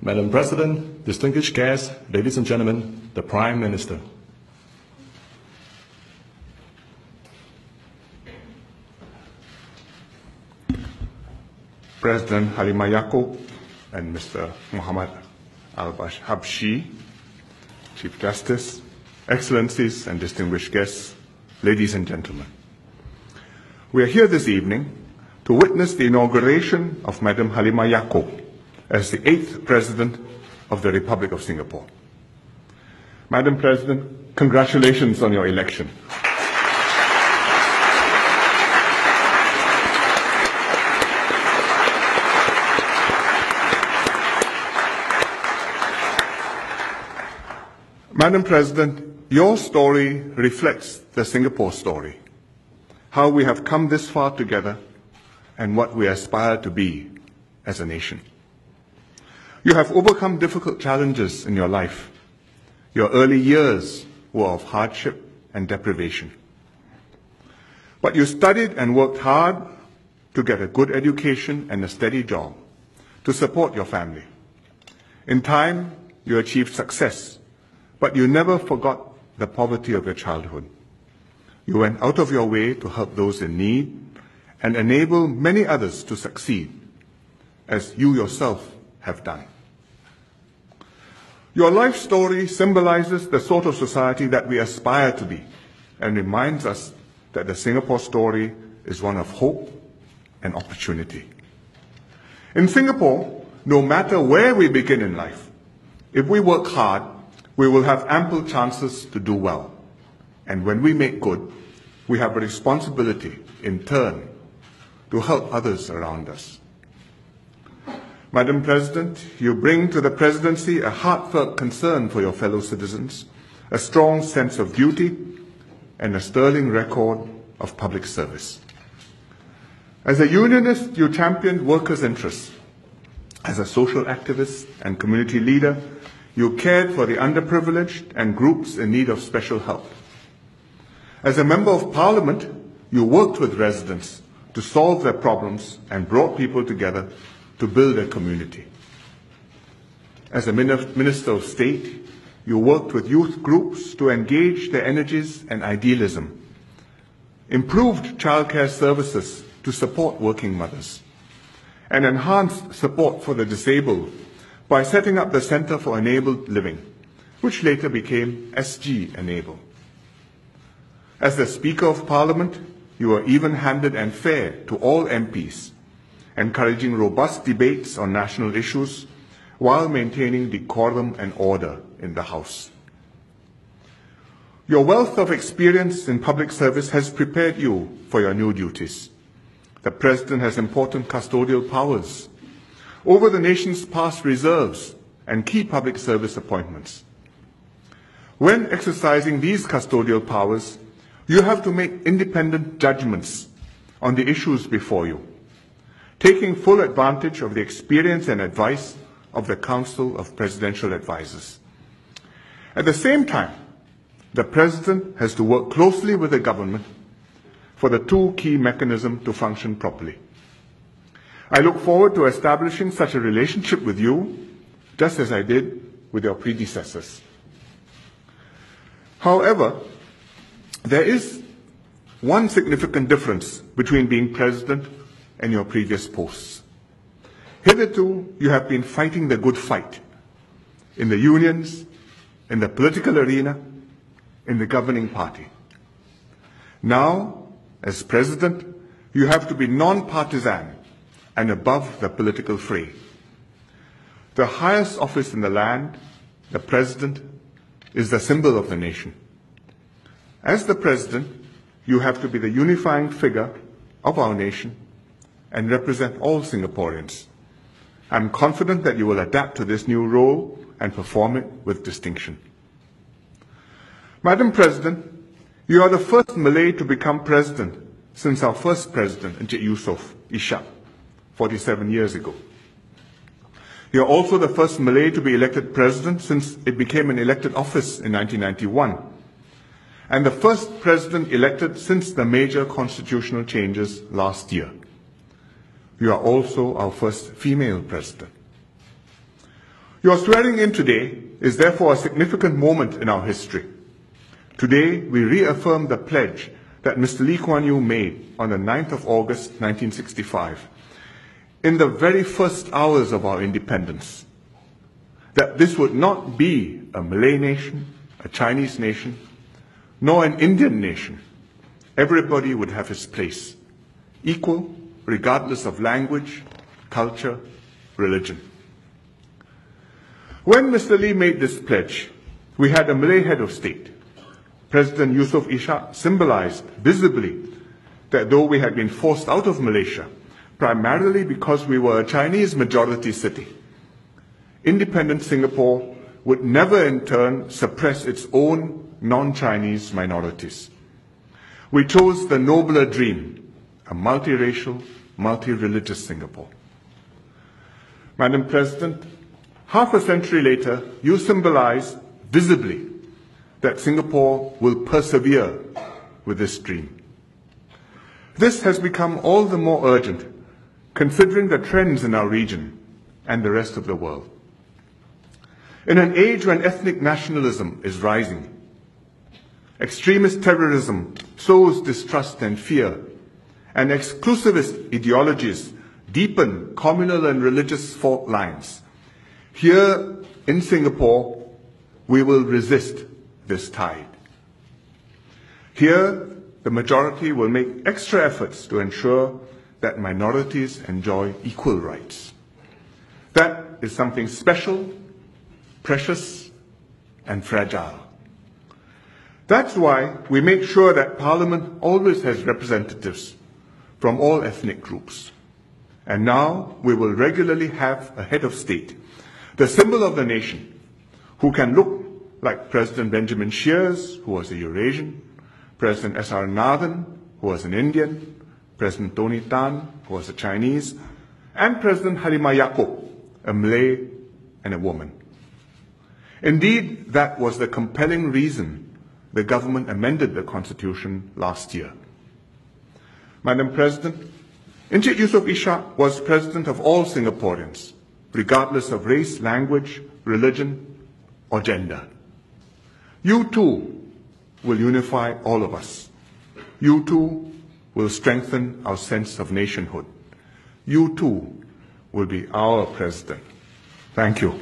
Madam President, distinguished guests, ladies and gentlemen, the Prime Minister. President Haleema Yaqoob and Mr. Muhammad Al-Habshi, Chief Justice, Excellencies and distinguished guests, ladies and gentlemen. We are here this evening to witness the inauguration of Madam Haleema Yaqoob as the 8th President of the Republic of Singapore. Madam President, congratulations on your election. Madam President, your story reflects the Singapore story, how we have come this far together and what we aspire to be as a nation. You have overcome difficult challenges in your life. Your early years were of hardship and deprivation. But you studied and worked hard to get a good education and a steady job to support your family. In time, you achieved success, but you never forgot the poverty of your childhood. You went out of your way to help those in need and enable many others to succeed, as you yourself have done. Your life story symbolizes the sort of society that we aspire to be and reminds us that the Singapore story is one of hope and opportunity. In Singapore, no matter where we begin in life, if we work hard, we will have ample chances to do well. And when we make good, we have a responsibility, in turn, to help others around us. Madam President, you bring to the Presidency a heartfelt concern for your fellow citizens, a strong sense of duty, and a sterling record of public service. As a unionist, you championed workers' interests. As a social activist and community leader, you cared for the underprivileged and groups in need of special help. As a Member of Parliament, you worked with residents to solve their problems and brought people together to build a community. As a Minister of State, you worked with youth groups to engage their energies and idealism, improved childcare services to support working mothers, and enhanced support for the disabled by setting up the Centre for Enabled Living, which later became SG Enable. As the Speaker of Parliament, you were even-handed and fair to all MPs, encouraging robust debates on national issues while maintaining decorum and order in the House. Your wealth of experience in public service has prepared you for your new duties. The President has important custodial powers over the nation's past reserves and key public service appointments. When exercising these custodial powers, you have to make independent judgments on the issues before you, taking full advantage of the experience and advice of the Council of Presidential Advisors. At the same time, the President has to work closely with the government for the two key mechanisms to function properly. I look forward to establishing such a relationship with you, just as I did with your predecessors. However, there is one significant difference between being President and your previous posts. Hitherto, you have been fighting the good fight in the unions, in the political arena, in the governing party. Now, as President, you have to be non-partisan and above the political fray. The highest office in the land, the President, is the symbol of the nation. As the President, you have to be the unifying figure of our nation and represent all Singaporeans. I'm confident that you will adapt to this new role and perform it with distinction. Madam President, you are the first Malay to become President since our first President, Encik Yusof Ishak, 47 years ago. You are also the first Malay to be elected President since it became an elected office in 1991, and the first President elected since the major constitutional changes last year. You are also our first female President. Your swearing in today is therefore a significant moment in our history. Today, we reaffirm the pledge that Mr. Lee Kuan Yew made on the 9th of August 1965, in the very first hours of our independence, that this would not be a Malay nation, a Chinese nation, nor an Indian nation. Everybody would have his place, equal, regardless of language, culture, religion. When Mr. Lee made this pledge, we had a Malay head of state. President Yusof Ishak symbolized visibly that though we had been forced out of Malaysia, primarily because we were a Chinese majority city, independent Singapore would never in turn suppress its own non-Chinese minorities. We chose the nobler dream, a multiracial, multi-religious Singapore. Madam President, half a century later, you symbolize visibly that Singapore will persevere with this dream. This has become all the more urgent considering the trends in our region and the rest of the world. In an age when ethnic nationalism is rising, extremist terrorism sows distrust and fear, and exclusivist ideologies deepen communal and religious fault lines, here in Singapore, we will resist this tide. Here, the majority will make extra efforts to ensure that minorities enjoy equal rights. That is something special, precious, and fragile. That's why we make sure that Parliament always has representatives from all ethnic groups. And now we will regularly have a head of state, the symbol of the nation, who can look like President Benjamin Shears, who was a Eurasian, President S.R. Nathan, who was an Indian, President Tony Tan, who was a Chinese, and President Haleema Yaqoob, a Malay and a woman. Indeed, that was the compelling reason the government amended the Constitution last year. Madam President, Encik Yusof Ishak was President of all Singaporeans, regardless of race, language, religion, or gender. You too will unify all of us. You too will strengthen our sense of nationhood. You too will be our President. Thank you.